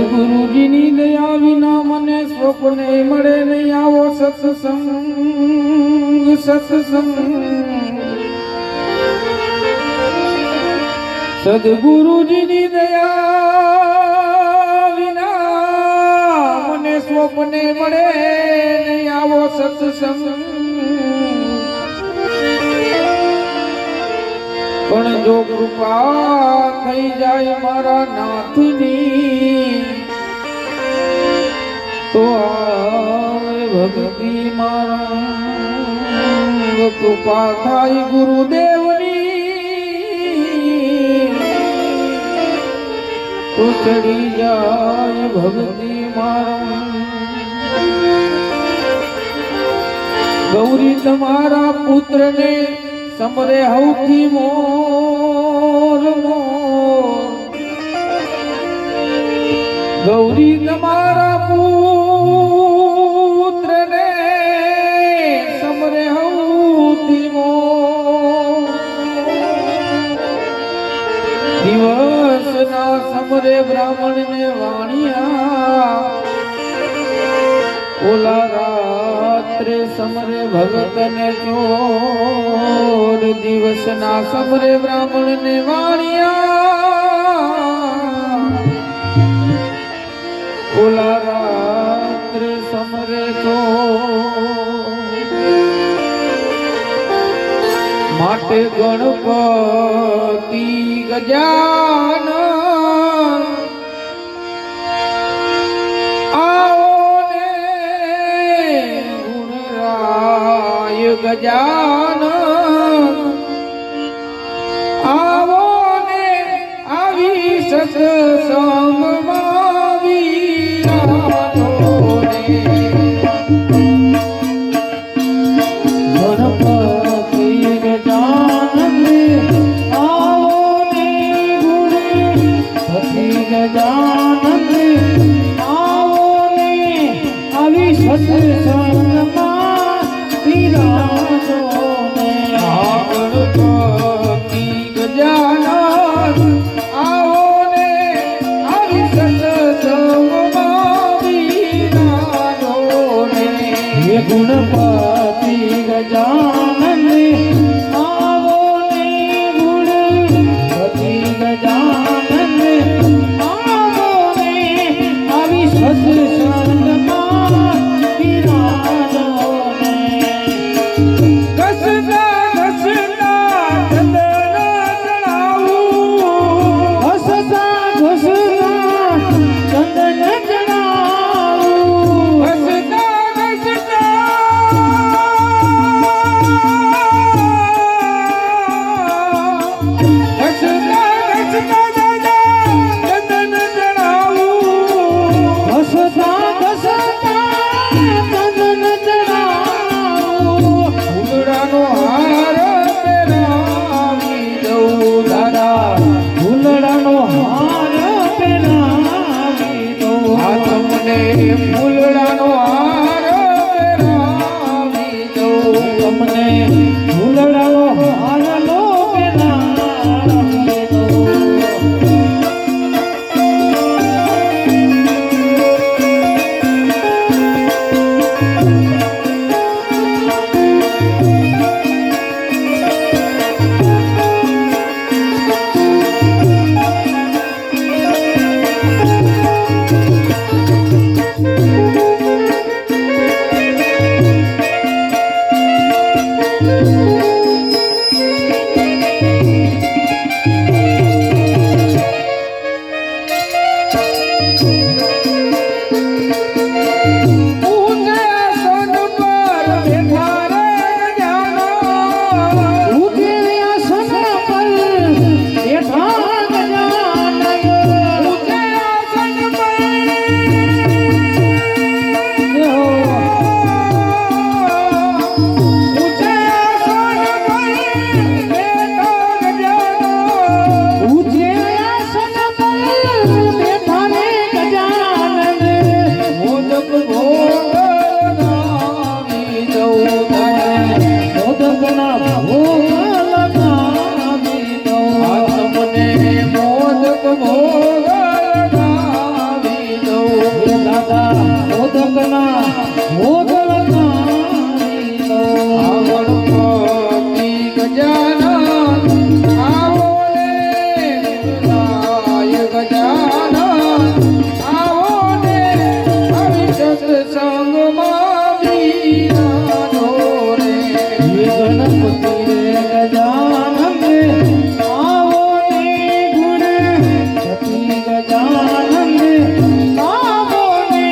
સદગુરુજીની દયા વિના મને સ્વપ્ને મળે નહીં આવો સત્સંગ સદગુરુજીની દયા વિના મને સ્વપ્ને મળે નહીં આવો સત્સંગ પણ જો કૃપા થઈ જાય મારા નાથની તો ભક્તિ મારા કૃપા થાય ગુરુદેવની તો ચડી જાય ભક્તિ મારા ગૌરી તમારા પુત્રને સમરે હૌથી મોર ગૌરી તમારા પુત્રને સમરે હૌથી મોર દિવસના સમરે બ્રાહ્મણને વાણિયા ઓલા રાત્રે સમરે ભગતને ચોર દિવસના સમરે બ્રાહ્મણને વાણિયા ઓલા રાત્રે સમરે ચોર માટે ગણપતિ ગજાનન ગજાનન આવો ને આવી સત્સંગમાં વિરાજો રે ગણપતિ ગજાનન આવો ને ગણપતિ ગજાનન આવો ને આવી સત્સંગમાં ગણપતિ ગજાનન આવો ને આવી સત્સંગમાં વિરાજો રે ગુણપતિ ગજાનન આવો ને ગુણપતિ ગજાનન આવો ને આવી સત્સંગમાં વિરાજો ગજાનન આવો ને ગુરુરાય ગજાનન આવો ને આવી સત્સંગમાં બિરાજો રે. ગણપતિ રે ગજાનન રે આવો ને ગુણપતિ ગજાનન રે આવો ને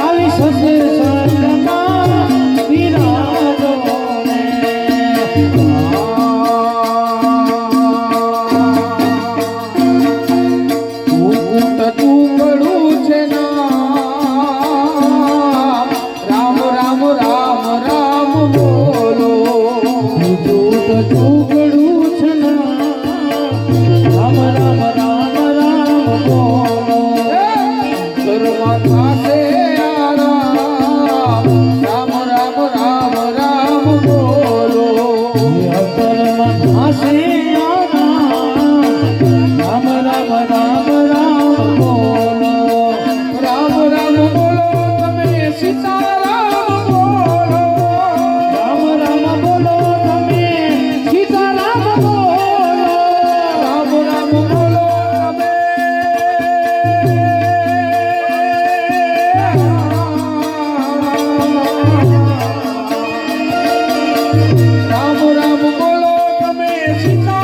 આવી સત્સંગમાં બિરાજો રે. ટુકડું છે ના રામ રામ રામ રામ બોલો. ટુકડું છે ના રામ રામ રામ રામ બોલો. ઘરમાં પાસે આરામ રામ રામ રામ રામ બોલો. અકરમાં થાશે આરામ રામ રામ રામ રામ બોલો. રામ રામ બોલો તમે સીતારામ બોલો. રામ રામ બોલો તમે સીતારામ બોલો. રામ રામ બોલો તમે રામ રામ બોલો તમે સીતા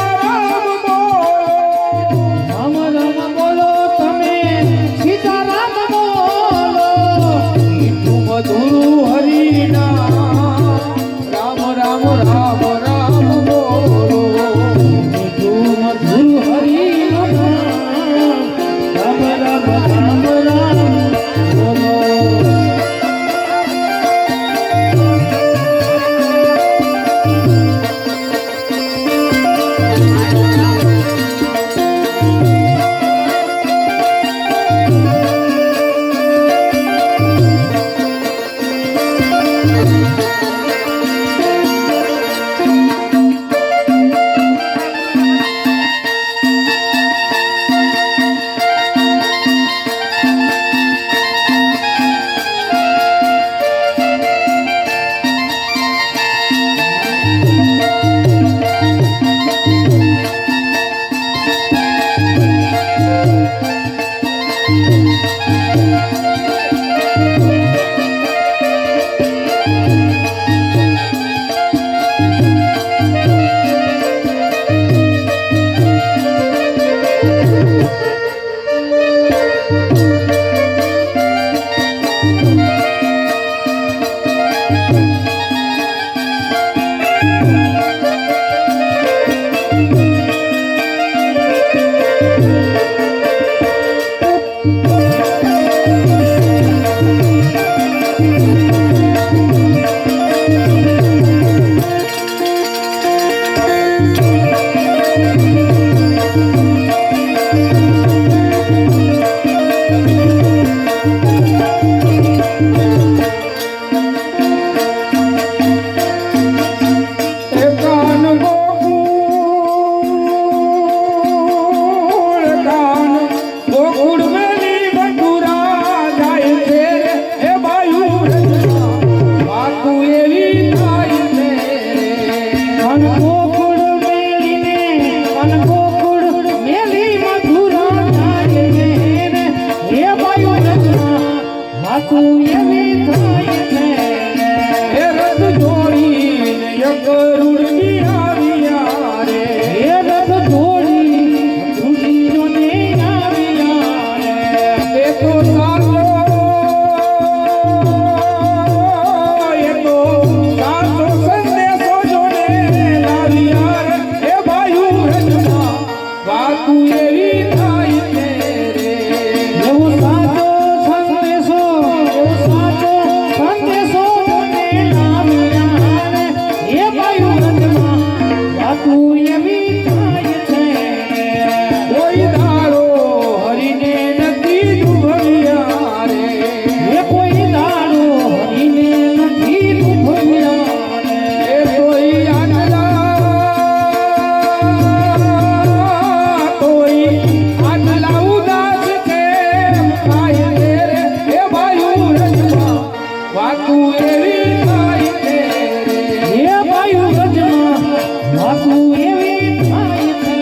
વસ્તુ એવી થાય છે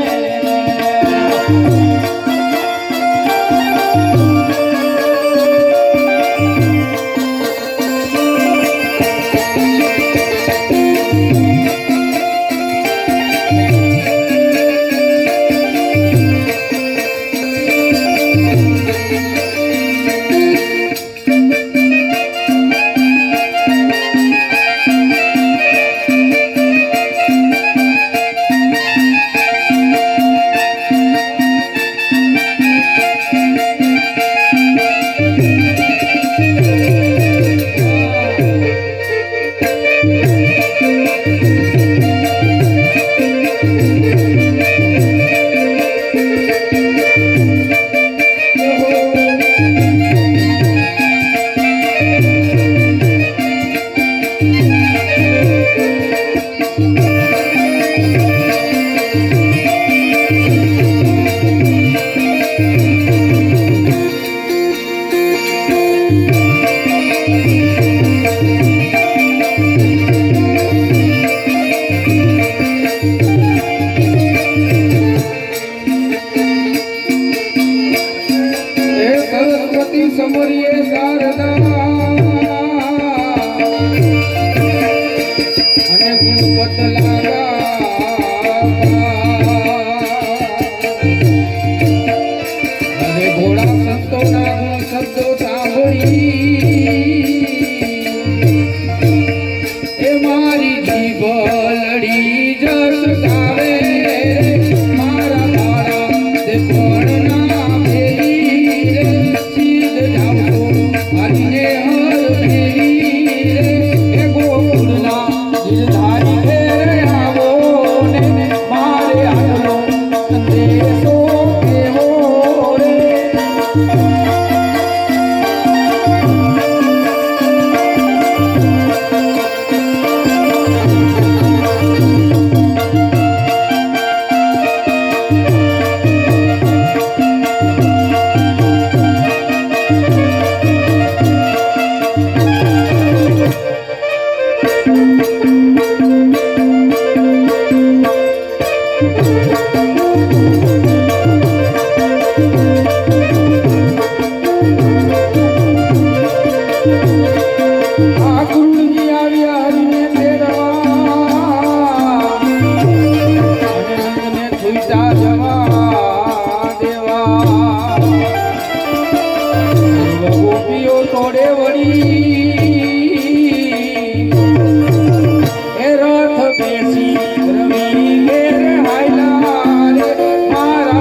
સમરીએ શારદા અને ગુણપત અરે ભોળા સંતોના ગુણ શબ્દો સાંભળી એ મારી જીભ લડી જસ ગાવે મારા તારા તે પણ ના ભેલી રે સીધ જાઉં હરીને હર ભેલી રે એ ગોકુળના ગિરધારી ઘેર આવો ને મારે આટલો સંદેશો કેવો રે તોડે વળી એ રથ બેસી રવિ ઘેર હાયલા રે મારા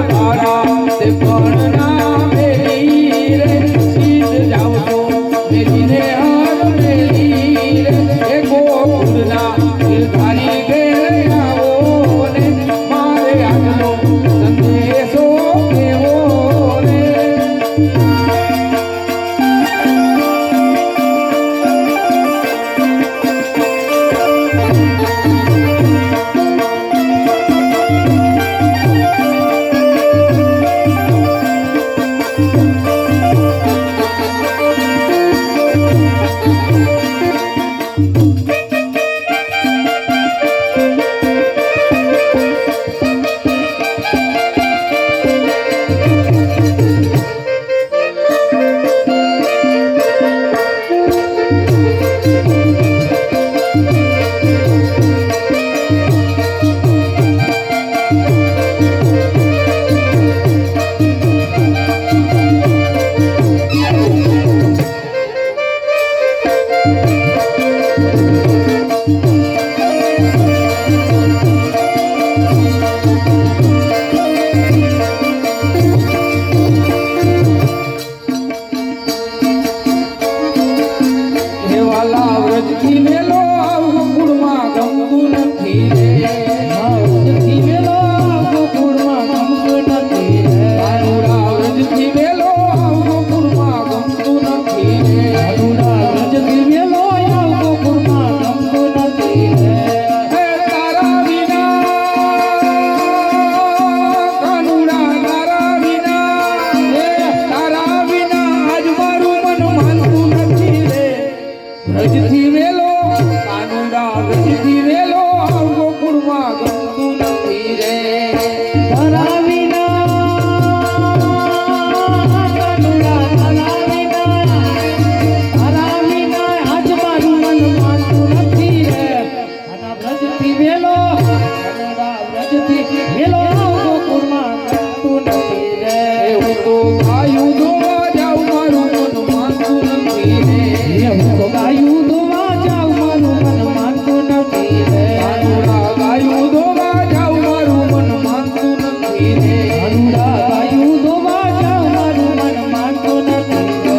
વ્રજથી મેલો ગોકુળમાં ગમતું નથી રે. હું તો ગાયું જોવા જાઉં મારું મન માનતું નથી રે હું તો ગાયું ધોવા જાઉં મારું મન માનતું નથી રે. કાનુડા ગાયું જોવા જાઉં મારું મન માનતું નથી રે કાનુડા ગાયું ધોવા જાઉં મારું મન માનતું નથી રે.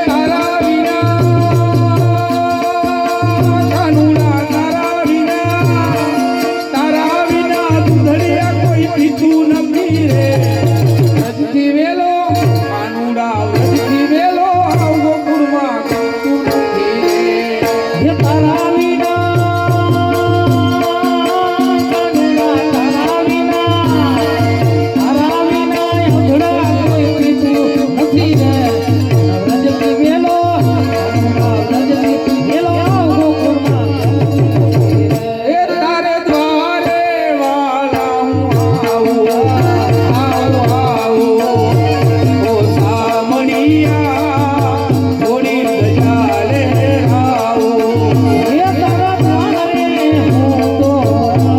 તારા વિના કાનુડા તારા વિના દુધડિયા કોઈ પીતું નથી રે વ્રજથી વેલો કાનુડા વ્રજથી વેલો આવ ગોકુળમાં ગમતું નથી રે હે તારા વિના કાનુડા તારા વિના ઉઘડા કોઈ પીતું નથી રે. વ્રજથી વેલો કાનુડા વ્રજથી વેલો ગોકુળમાં ગમતું નથી રે. એ તારે દ્વારે વાલા હું આવું ઓ સામણિયા થોડી દયા લે આવું હે તારા દ્વારે હું તો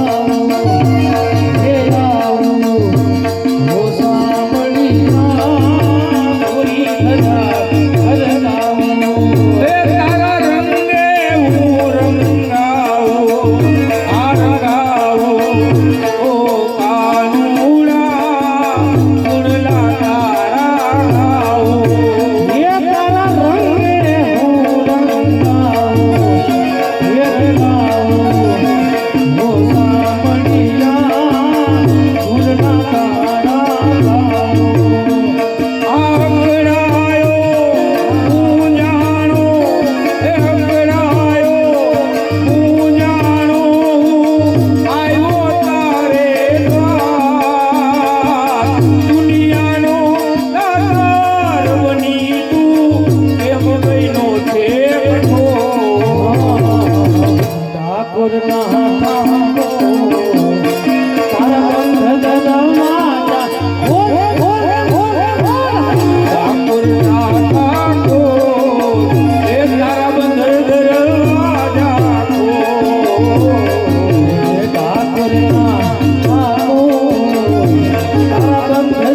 આવું, હે આવું, હો સાંભળીયા થોડી ધજા હરગાવું. એ તારા રંગે હું રંગાવું આરગાવું ઓ કાનુડા કુંડલા તારા ગાવું હે તારા રંગે હું રંગાવું, હે રંગાવું, હો સાંભળીયા ધૂળના તારા ગાવું. આંગણાયો હું જાણો એ આંગણાયો હું જાણો આવ્યો તારે દ્વાર દુનિયાનો દાતાર બની તું એમ ગઈનો છે કઠોર ઠાકોરના ઠાકો તારા બંધ ગદમાતા ઓ ઠાકોરના ઠાકોર એ તારા બંદર દરવાજા ખોલ. ઠાકોરના ઠાકો તારા બંધ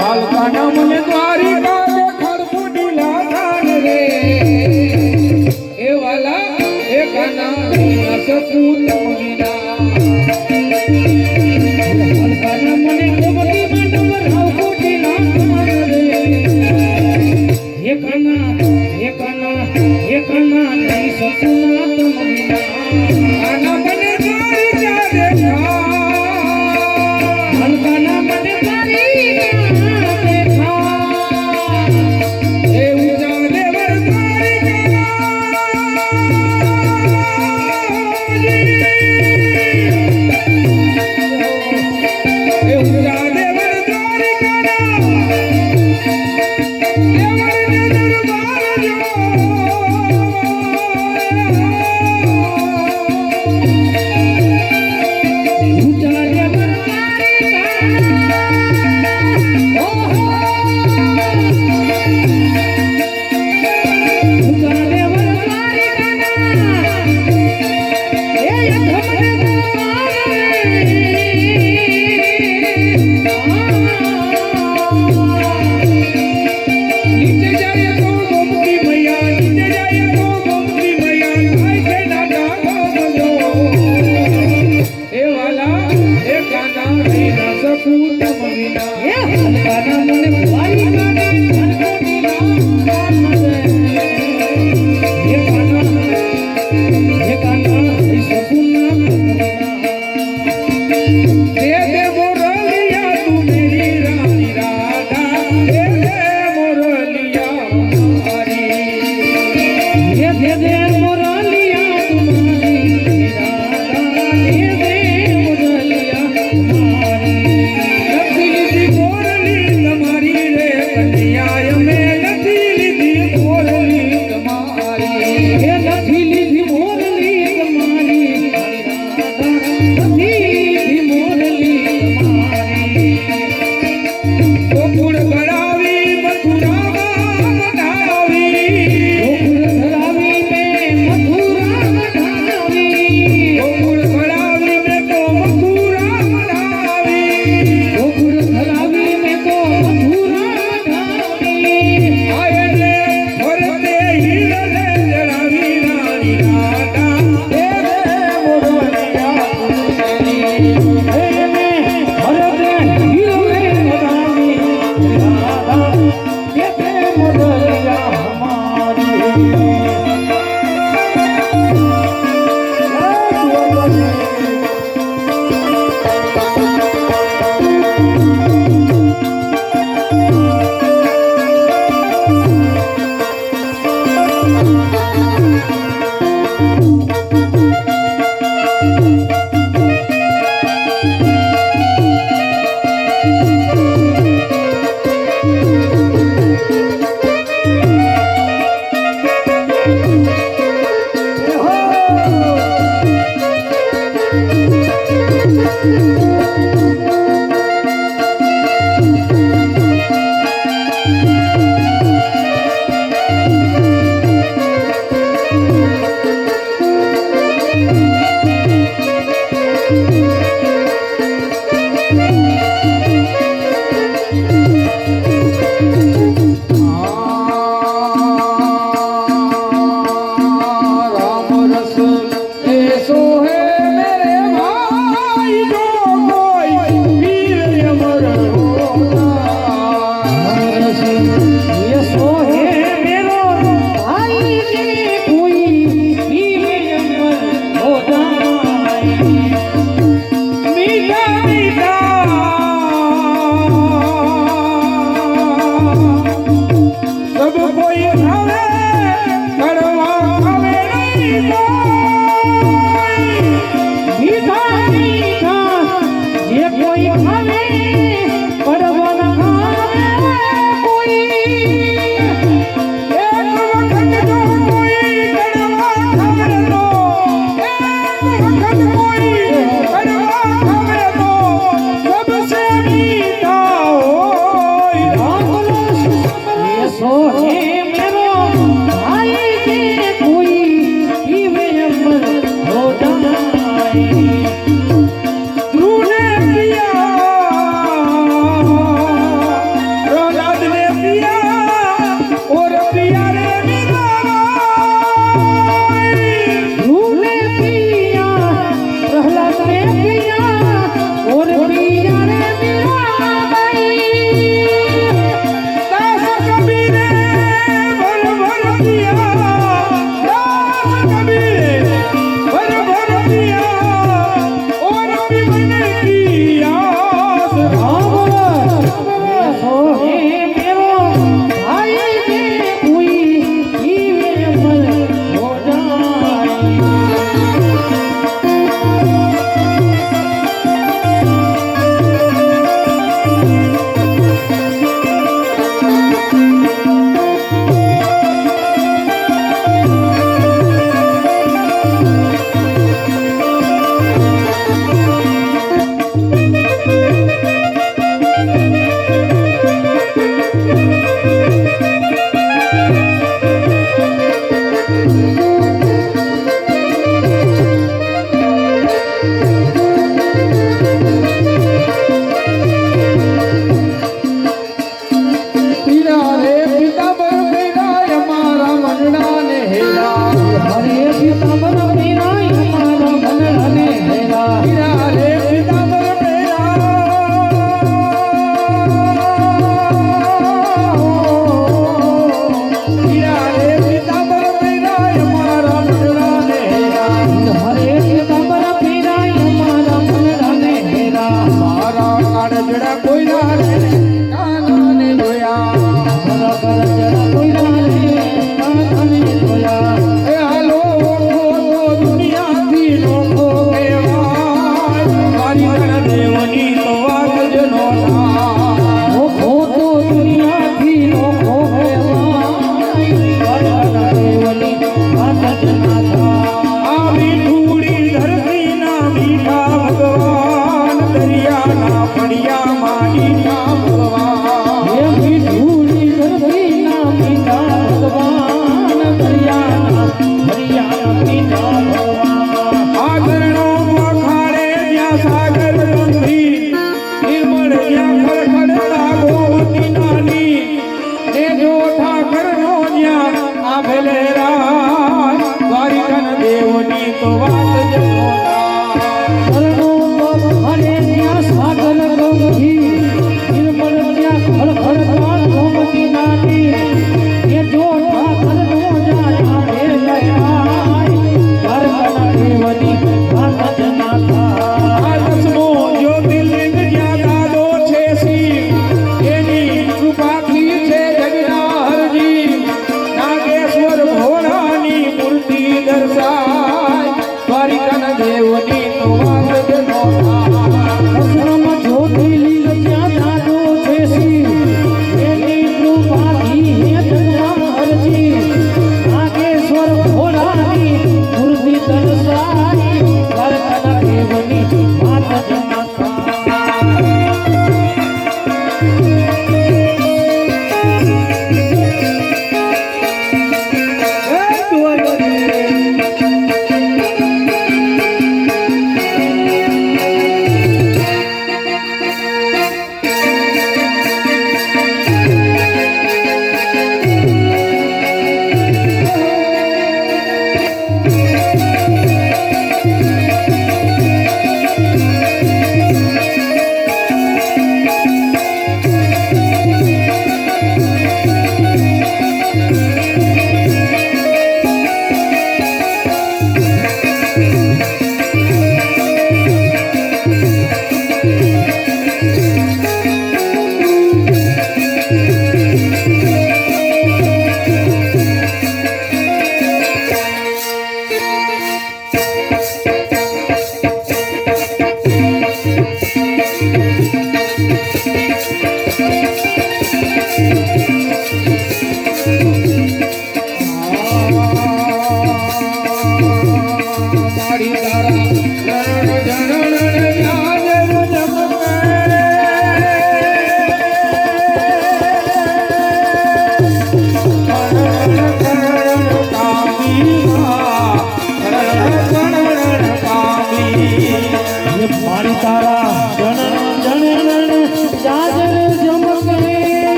હાલ કાના મને દ્વારિકા દેખાડ ફૂટીલા કાન રે એ વાલા એ કાના વિના સપૂત મગીના હલકાના મને ગોમતી માંડવ રાવ કોટીલા કાન રે. હે કાના નહીં સપના તમગીના. કાના મને દ્વારિકા દેખાડ હલકાના મને દ્વારિકા દેખાડ. એ ઊંચા દેવર દ્વારિકા એ ઊંચા દેવર દ્વારિકા દેવર રે